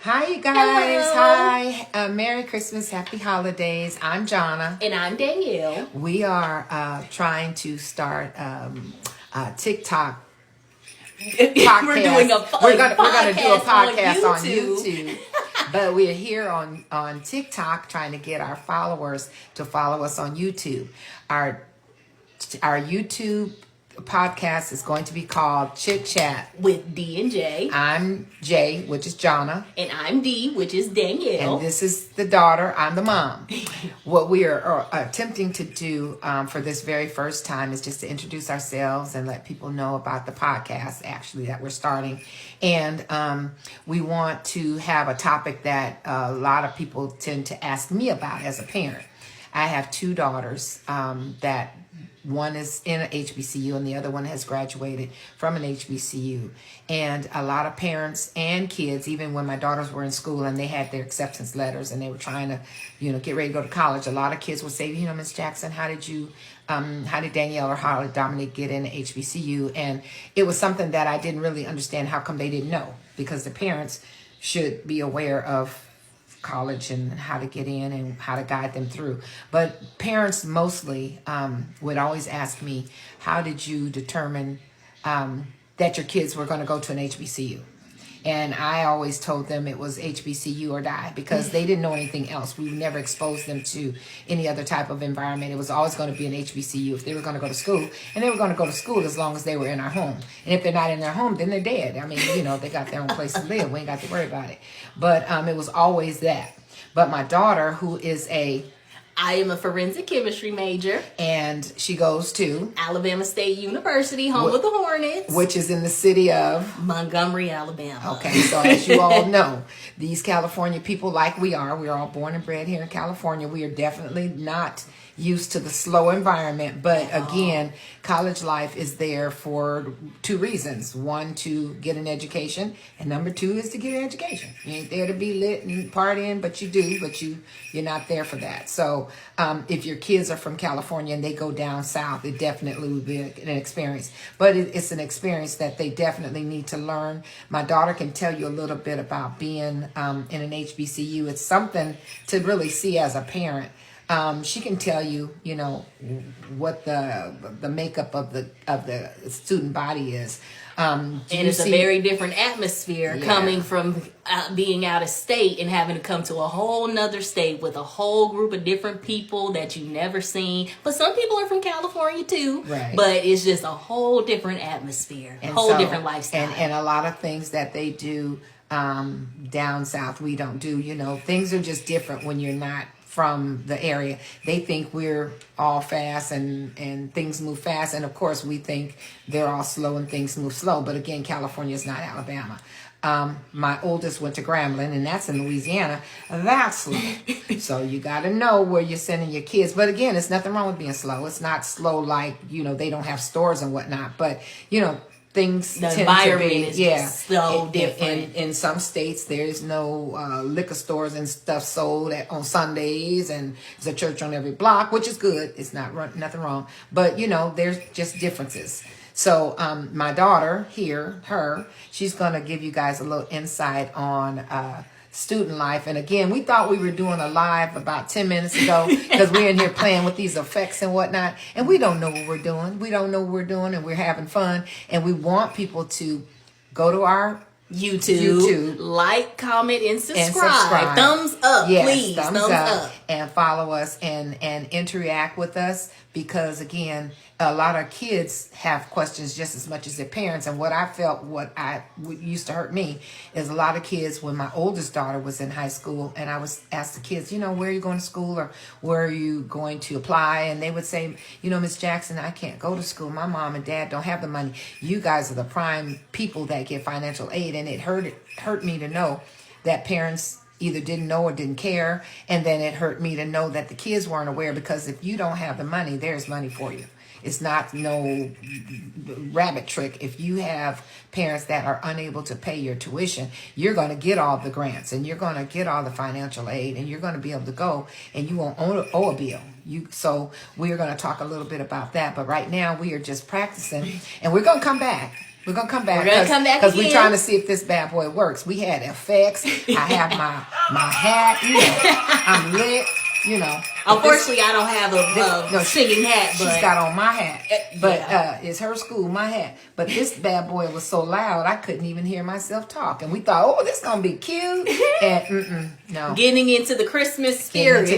Hi, you guys. Hello. Hi. Merry Christmas. Happy holidays. I'm Jonna. And I'm Danielle. We are trying to start TikTok podcast. We're doing we're gonna do a podcast on YouTube. YouTube. But we're here on TikTok trying to get our followers to follow us on YouTube. Our YouTube podcast is going to be called Chit Chat with D&J. I'm Jay, which is Jonna. And I'm D, which is Danielle. And this is the daughter. I'm the mom. What we are attempting to do for this very first time is just to introduce ourselves and let people know about the podcast, actually, that we're starting. And we want to have a topic that a lot of people tend to ask me about as a parent. I have two daughters that one is in an HBCU and the other one has graduated from an HBCU. And a lot of parents and kids, even when my daughters were in school and they had their acceptance letters and they were trying to, get ready to go to college, a lot of kids would say, Miss Jackson, how did Danielle or how did Dominic get in HBCU? And it was something that I didn't really understand. How come they didn't know? Because the parents should be aware of college and how to get in and how to guide them through. But parents mostly would always ask me, how did you determine that your kids were going to go to an HBCU? And I always told them it was HBCU or die because they didn't know anything else. We never exposed them to any other type of environment. It was always going to be an HBCU if they were going to go to school. And they were going to go to school as long as they were in our home. And if they're not in their home, then they're dead. I mean, they got their own place to live. We ain't got to worry about it. But it was always that. But my daughter, who is I am a forensic chemistry major. And she goes to Alabama State University, home of the Hornets. Which is in the city of Montgomery, Alabama. Okay, so as you all know, these California people, like we're all born and bred here in California. We are definitely not used to the slow environment. But again, college life is there for two reasons. One, to get an education. And number two is to get an education. You ain't there to be lit and partying, but you're not there for that. So if your kids are from California and they go down south, it definitely would be an experience. But it's an experience that they definitely need to learn. My daughter can tell you a little bit about being in an HBCU. It's something to really see as a parent. She can tell you, what the makeup of the student body is. And it's a very different atmosphere coming from being out of state and having to come to a whole nother state with a whole group of different people that you've never seen. But some people are from California too. Right. But it's just a whole different atmosphere, different lifestyle. And a lot of things that they do down south we don't do. Things are just different when you're not from the area. They think we're all fast and things move fast. And of course we think they're all slow and things move slow. But again, California is not Alabama. My oldest went to Grambling, and that's in Louisiana. That's slow. So you got to know where you're sending your kids. But again, it's nothing wrong with being slow. It's not slow like, they don't have stores and whatnot. But, things the tend environment to be, is just so different. In some states, there's no liquor stores and stuff sold on Sundays, and there's a church on every block, which is good. It's not nothing wrong. But, there's just differences. So my daughter here, she's going to give you guys a little insight on student life. And again, we thought we were doing a live about 10 minutes ago because we're in here playing with these effects and whatnot, and we don't know what we're doing. We don't know what we're doing, and we're having fun, and we want people to go to our YouTube, like, comment, and subscribe. Thumbs up, yes, please. Thumbs up. And follow us and interact with us, because again, a lot of kids have questions just as much as their parents. And what used to hurt me is a lot of kids, when my oldest daughter was in high school and I was asked the kids, where are you going to school or where are you going to apply? And they would say, Miss Jackson, I can't go to school. My mom and dad don't have the money. You guys are the prime people that get financial aid. And it hurt me to know that parents either didn't know or didn't care. And then it hurt me to know that the kids weren't aware, because if you don't have the money, there's money for you. It's not no rabbit trick. If you have parents that are unable to pay your tuition, you're going to get all the grants and you're going to get all the financial aid, and you're going to be able to go and you won't owe a bill. So we're going to talk a little bit about that. But right now we are just practicing, and we're going to come back. We're gonna come back. We're gonna come back because we're again. trying to see if this bad boy works. We had effects. I have my hat. You know, I'm lit. You know. Unfortunately, I don't have a singing hat. But she's got on my hat. But yeah. It's her school, my hat. But this bad boy was so loud, I couldn't even hear myself talk. And we thought, oh, this is gonna be cute. And no. Getting into the Christmas spirit.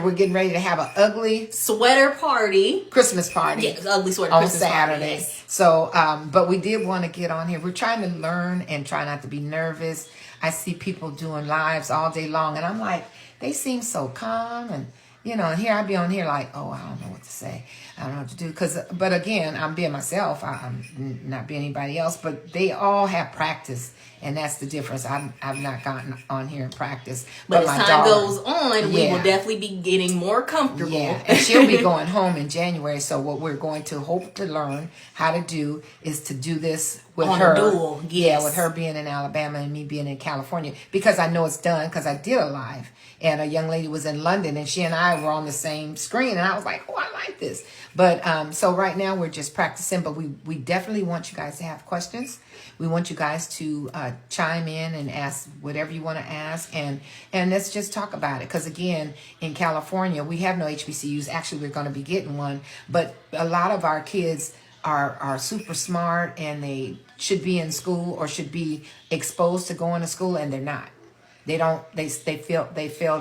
We're getting ready to have an ugly sweater party. Christmas party. Yes, ugly sweater on Christmas Saturday. Party, yes. So, but we did want to get on here. We're trying to learn and try not to be nervous. I see people doing lives all day long, and I'm like, they seem so calm, and and here I be on here like, oh, I don't know what to say. I don't know what to do. But again, I'm being myself. I'm not being anybody else. But they all have practice, and that's the difference. I've not gotten on here and practice. But as my time daughter, goes on, we will definitely be getting more comfortable. Yeah, and she'll be going home in January. So what we're going to hope to learn how to do is to do this with on her. A dual, yes. Yeah, with her being in Alabama and me being in California, because I know it's done because I did a live. And a young lady was in London, and she and I were on the same screen, and I was like, oh, I like this. But so right now we're just practicing, but we definitely want you guys to have questions. We want you guys to chime in and ask whatever you want to ask, and let's just talk about it. Because again, in California, we have no HBCUs. Actually, we're going to be getting one, but a lot of our kids are super smart, and they should be in school or should be exposed to going to school, and they're not. They fail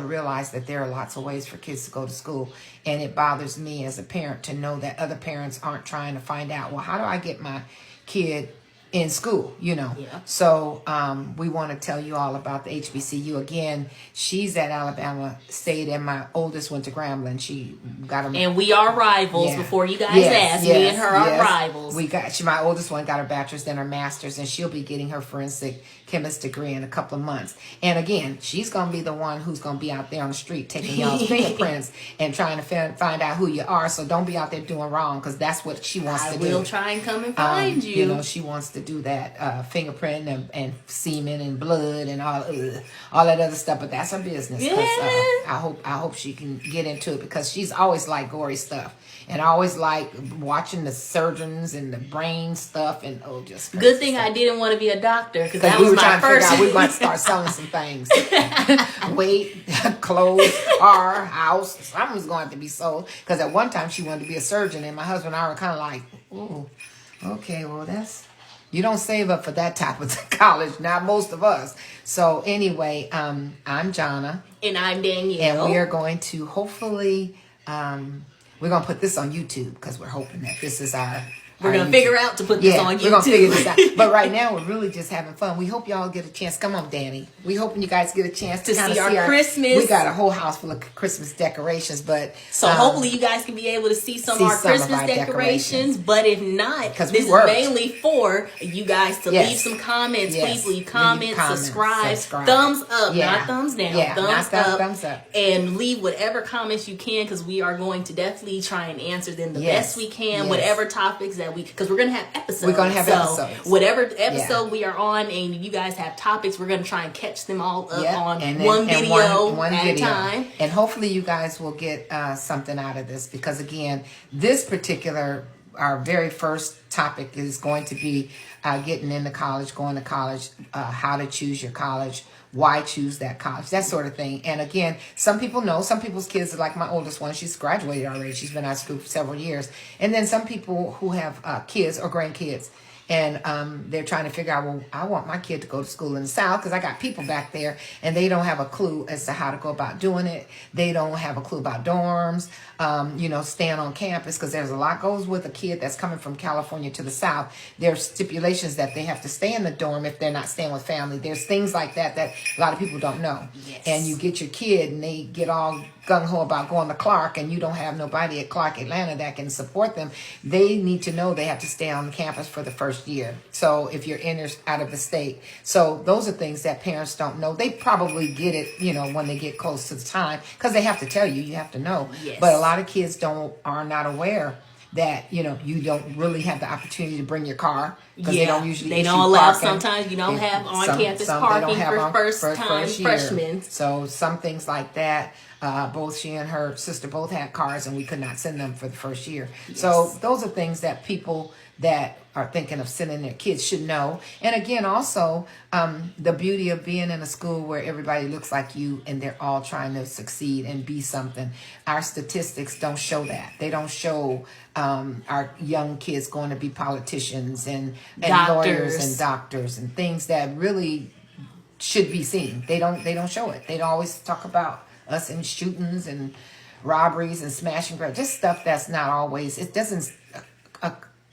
to realize that there are lots of ways for kids to go to school. And it bothers me as a parent to know that other parents aren't trying to find out, well, how do I get my kid in school, Yeah. So we want to tell you all about the HBCU. Again, she's at Alabama State, and my oldest went to Grambling. She got them. And we are rivals. Yeah. Before you guys ask, me and her are rivals. My oldest one got her bachelor's, then her master's, and she'll be getting her forensic chemist degree in a couple of months. And again, she's going to be the one who's going to be out there on the street taking y'all's fingerprints and trying to find out who you are. So don't be out there doing wrong, because that's what she wants to do. I will try and come and find you. She wants to do that fingerprint and semen and blood and all that other stuff. But that's her business. Yeah. I hope she can get into it, because she's always liked gory stuff. And I always like watching the surgeons and the brain stuff and just good thing I didn't want to be a doctor, because that we was were my trying to figure first. out we might start selling some things. Weight, clothes, car, house, something's going to have to be sold. Because at one time she wanted to be a surgeon, and my husband and I were kind of like, oh, okay, well you don't save up for that type of college, not most of us. So anyway, I'm Jonna. And I'm Danielle. And we are going to hopefully, we're going to put this on YouTube, because we're hoping that this is our We're going to figure out to put this on YouTube. We're going to figure this out. But right now, we're really just having fun. We hope y'all get a chance. Come on, Danny. We hoping you guys get a chance to kind of see our Christmas. We got a whole house full of Christmas decorations, but so hopefully you guys can be able to see some of our Christmas decorations. But if not, this is mainly for you guys to leave some comments. Yes. Please leave comments, subscribe, thumbs up, not thumbs down, thumbs up, and leave whatever comments you can, because we are going to definitely try and answer them the best we can. Whatever topics that because we're going to have episodes. We're going to have episodes. Whatever episode we are on, and you guys have topics, we're going to try and catch them all up on one video at a time. And hopefully you guys will get something out of this, because again, this particular, our very first topic is going to be getting into college, going to college, how to choose your college, why choose that college, that sort of thing. And again, some people know, some people's kids are like my oldest one. She's graduated already. She's been out of school for several years. And then some people who have kids or grandkids, and they're trying to figure out, well, I want my kid to go to school in the South, because I got people back there and they don't have a clue as to how to go about doing it. They don't have a clue about dorms, staying on campus, because there's a lot goes with a kid that's coming from California to the South. There's stipulations that they have to stay in the dorm if they're not staying with family. There's things like that a lot of people don't know. Yes. And you get your kid and they get all gung-ho about going to Clark, and you don't have nobody at Clark Atlanta that can support them. They need to know they have to stay on campus for the first year. So if you're in or out of the state. So those are things that parents don't know. They probably get it, when they get close to the time, because they have to tell you, you have to know. Yes. But a lot of kids are not aware that, you don't really have the opportunity to bring your car, because they don't usually allow parking. Sometimes you don't have on-campus parking for first-time freshmen. So some things like that. Both she and her sister both had cars, and we could not send them for the first year. Yes. So those are things that people that are thinking of sending their kids should know. And again, also, the beauty of being in a school where everybody looks like you and they're all trying to succeed and be something. Our statistics don't show that. They don't show our young kids going to be politicians and lawyers and doctors and things that really should be seen. They don't show it. They always talk about us in shootings and robberies and smashing, just stuff that's not always,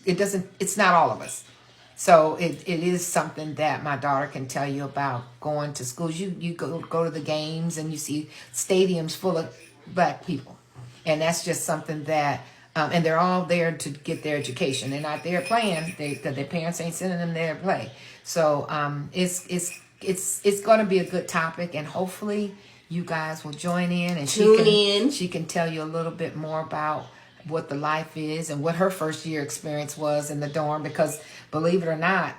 it's not all of us. So it is something that my daughter can tell you about going to schools. You go to the games and you see stadiums full of black people. And that's just something that, and they're all there to get their education. They're not there playing, because their parents ain't sending them there to play. So it's going to be a good topic, and hopefully you guys will join in, and she can tell you a little bit more about what the life is and what her first year experience was in the dorm, because believe it or not,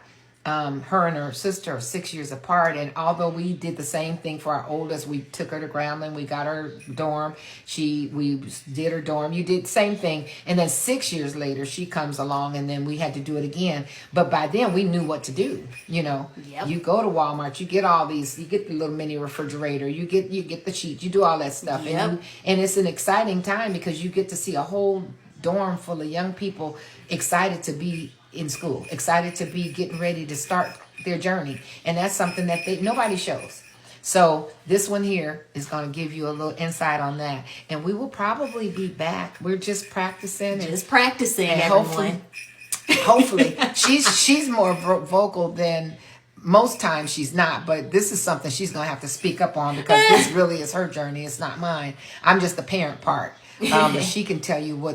her and her sister are 6 years apart, and although we did the same thing for our oldest, we took her to Grambling, we got her dorm, we did her dorm, you did the same thing, and then 6 years later she comes along, and then we had to do it again. But by then we knew what to do. You go to Walmart, you get all these, you get the little mini refrigerator, you get the sheets, you do all that stuff. And it's an exciting time because you get to see a whole dorm full of young people excited to be in school, excited to be getting ready to start their journey. And that's something that nobody shows. So this one here is going to give you a little insight on that. And we will probably be back. We're just practicing. And hopefully. She's more vocal than most times she's not, but this is something she's going to have to speak up on, because this really is her journey. It's not mine. I'm just the parent part. But she can tell you what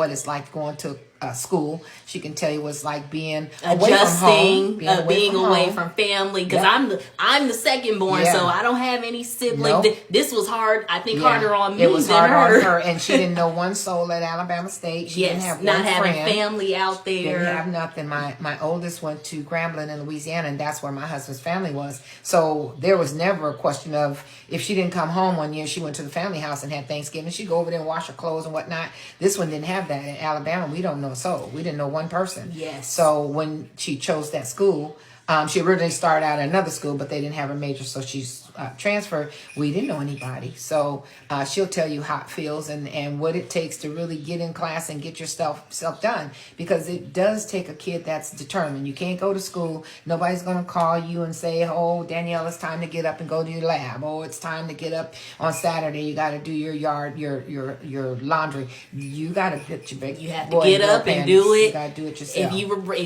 it's like going to school. She can tell you what it's like being away from home, being away from family. Because I'm the second born, so I don't have any siblings. Nope. This was hard. I think harder on me. It was harder on her, and she didn't know one soul at Alabama State. She didn't have not one having friend. Family out there. Didn't have nothing. My oldest went to Grambling in Louisiana, and that's where my husband's family was. So there was never a question of, if she didn't come home one year, she went to the family house and had Thanksgiving. She'd go over there and wash her clothes and whatnot. This one didn't have that. In Alabama, we don't know a soul. We didn't know one person. Yes. So when she chose that school, she originally started out at another school, but they didn't have a major, so she's transferred. We didn't know anybody. So she'll tell you how it feels and what it takes to really get in class and get yourself done, because it does take a kid that's determined. You can't go to school. Nobody's going to call you and say, oh, Danielle, it's time to get up and go to your lab. Oh, it's time to get up on Saturday. You got to do your yard, your laundry. You got to put your big. You have to get up and do it. You got to do it yourself. If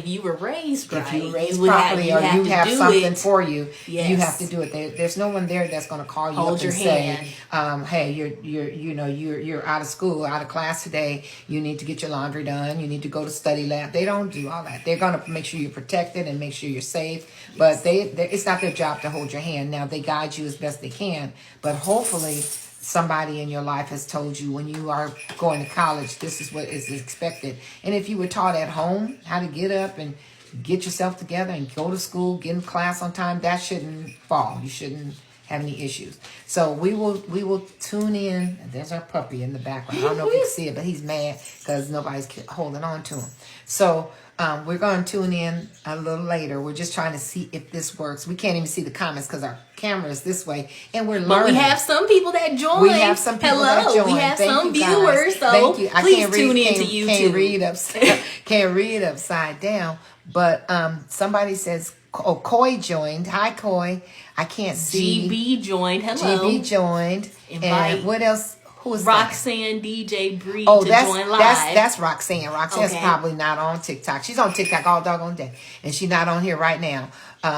you were raised right, if you were raised properly, or you have something for you, yes. You have to do it. There's no one there that's going to call you Hold up your and hand. say, hey, you're out of school, out of class today. You need to get your laundry done. You need to go to study lab. They don't do all that. They're going to make sure you're protected and make sure you're safe. But it's not their job to hold your hand. Now, they guide you as best they can. But hopefully somebody in your life has told you when you are going to college, this is what is expected. And if you were taught at home how to get up and get yourself together and go to school, get in class on time, that shouldn't fall. You shouldn't have any issues. So we will tune in. There's our puppy in the background. I don't know if you can see it, but he's mad because nobody's holding on to him. So we're going to tune in a little later. We're just trying to see if this works. We can't even see the comments because our camera is this way, and we're learning. But we have some people that join. We have some people that join. We have Thank some you, viewers. So thank you. Please tune into YouTube. Can't read upside down. But somebody says, oh, Coy joined. Hi, Coy. I can't see. GB joined. Hello. GB joined. Invite. And what else? Who is Roxanne DJ Bree to join live. That's Roxanne. Roxanne's probably not on TikTok. She's on TikTok all doggone day, and she's not on here right now.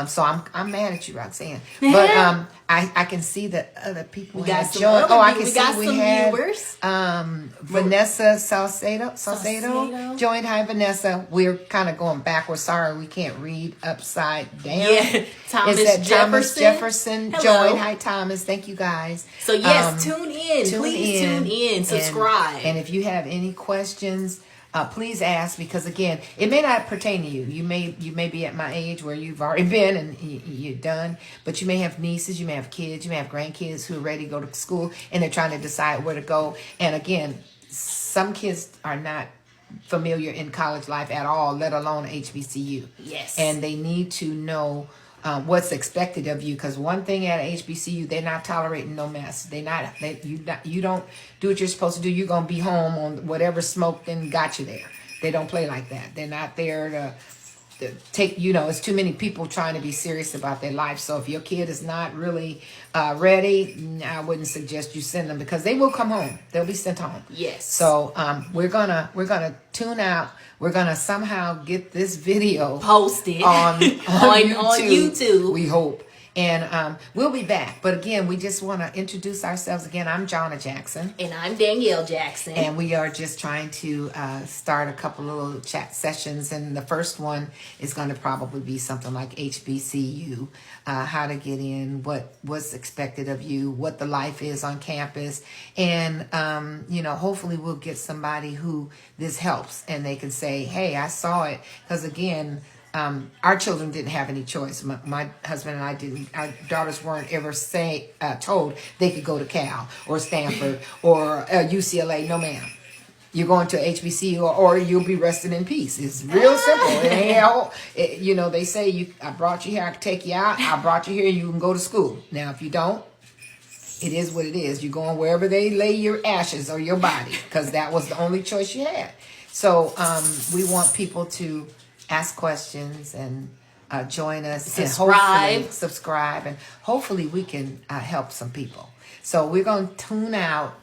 So I'm mad at you, Roxanne. But I can see that other people have joined. Oh, I can see we had viewers. Vanessa Salcedo joined. Hi, Vanessa. We're kind of going backwards. Sorry, we can't read upside down. Yeah, Thomas Jefferson joined. Hi, Thomas. Thank you, guys. So yes, tune in. Please tune in. Subscribe. And if you have any questions, please ask, because again, it may not pertain to you. You may be at my age where you've already been and you're done, but you may have nieces, you may have kids, you may have grandkids who are ready to go to school and they're trying to decide where to go. And again, some kids are not familiar in college life at all, let alone HBCU. Yes. And they need to know what's expected of you, because one thing at HBCU, they're not tolerating no mess. You don't do what you're supposed to do. You're gonna be home on whatever smoke then got you there. They don't play like that. They're not there to take, it's too many people trying to be serious about their life. So if your kid is not really ready, I wouldn't suggest you send them, because they will come home. They'll be sent home. Yes. So we're gonna tune out. We're gonna somehow get this video posted on YouTube. We hope. And we'll be back. But again, we just want to introduce ourselves again. I'm Jonna Jackson. And I'm Danielle Jackson. And we are just trying to start a couple of little chat sessions. And the first one is going to probably be something like HBCU, how to get in, what's expected of you, what the life is on campus. And, hopefully we'll get somebody who this helps and they can say, hey, I saw it. Because again, our children didn't have any choice. My husband and I didn't. Our daughters weren't ever told they could go to Cal or Stanford or UCLA. No, ma'am. You're going to HBCU or you'll be resting in peace. It's real simple. It ain't they say, I brought you here, I can take you out. I brought you here, you can go to school. Now, if you don't, it is what it is. You're going wherever they lay your ashes or your body, because that was the only choice you had. So we want people to ask questions and join us. Subscribe, and hopefully we can help some people. So we're going to tune out,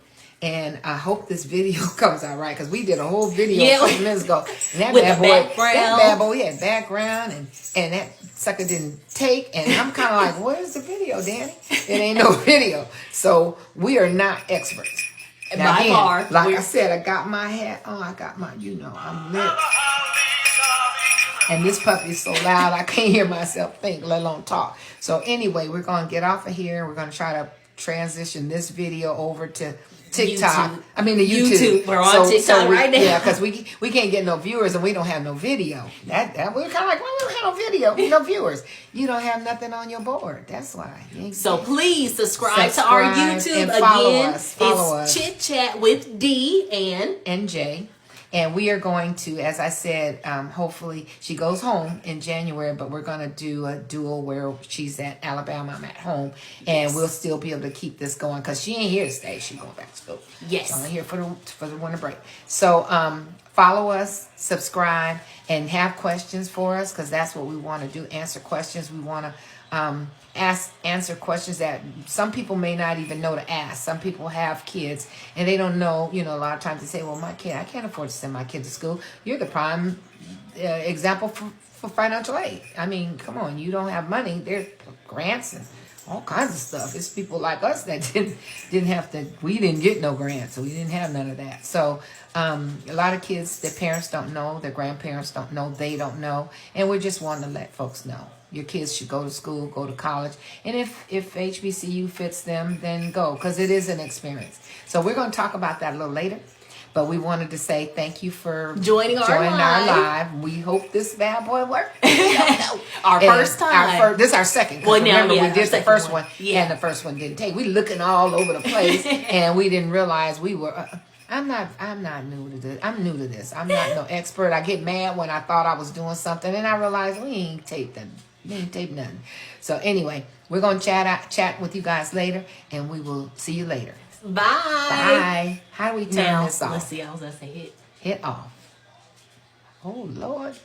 and I hope this video comes out right, because we did a whole video a couple minutes ago. And that bad boy had background, and that sucker didn't take, and I'm kind of like, where's the video, Danny? It ain't no video. So we are not experts. Now, I said, I got my hat on, I got my, I'm lit. And this puppy is so loud, I can't hear myself think, let alone talk. So anyway, we're going to get off of here. We're going to try to transition this video over to TikTok. YouTube. We're on TikTok right now. Yeah, because we can't get no viewers and we don't have no video. That we're kind of like, well, we don't have no video, no viewers. You don't have nothing on your board. That's why. So please subscribe to our YouTube. And follow us. Chit Chat with D&J. And we are going to, as I said, hopefully she goes home in January, but we're going to do a duel where she's at Alabama, I'm at home, and we'll still be able to keep this going, because she ain't here to stay. She's going back to school. Yes. She's only here for the winter break. So follow us, subscribe, and have questions for us, because that's what we want to do, answer questions. We want to answer questions that some people may not even know to ask. Some people have kids and they don't know, a lot of times they say, well, I can't afford to send my kid to school. You're the prime example for financial aid. I mean, come on, you don't have money. There's grants and all kinds of stuff. It's people like us that didn't have to, we didn't get no grants, so we didn't have none of that. So a lot of kids, their parents don't know, their grandparents don't know, they don't know, and we're just wanting to let folks know. Your kids should go to school, go to college. And if HBCU fits them, then go, because it is an experience. So we're going to talk about that a little later. But we wanted to say thank you for joining our live. We hope this bad boy works. Our first time. This is our second. Well, remember, we did the first one, yeah. And the first one didn't take. We looking all over the place, and we didn't realize we were... I'm not new to this. I'm new to this. I'm not no expert. I get mad when I thought I was doing something, and I realized we ain't taped nothing. We ain't taped nothing. So anyway, we're gonna chat with you guys later, and we will see you later. Bye. Bye. How do we turn this off? Let's see. I was gonna say hit off. Oh Lord.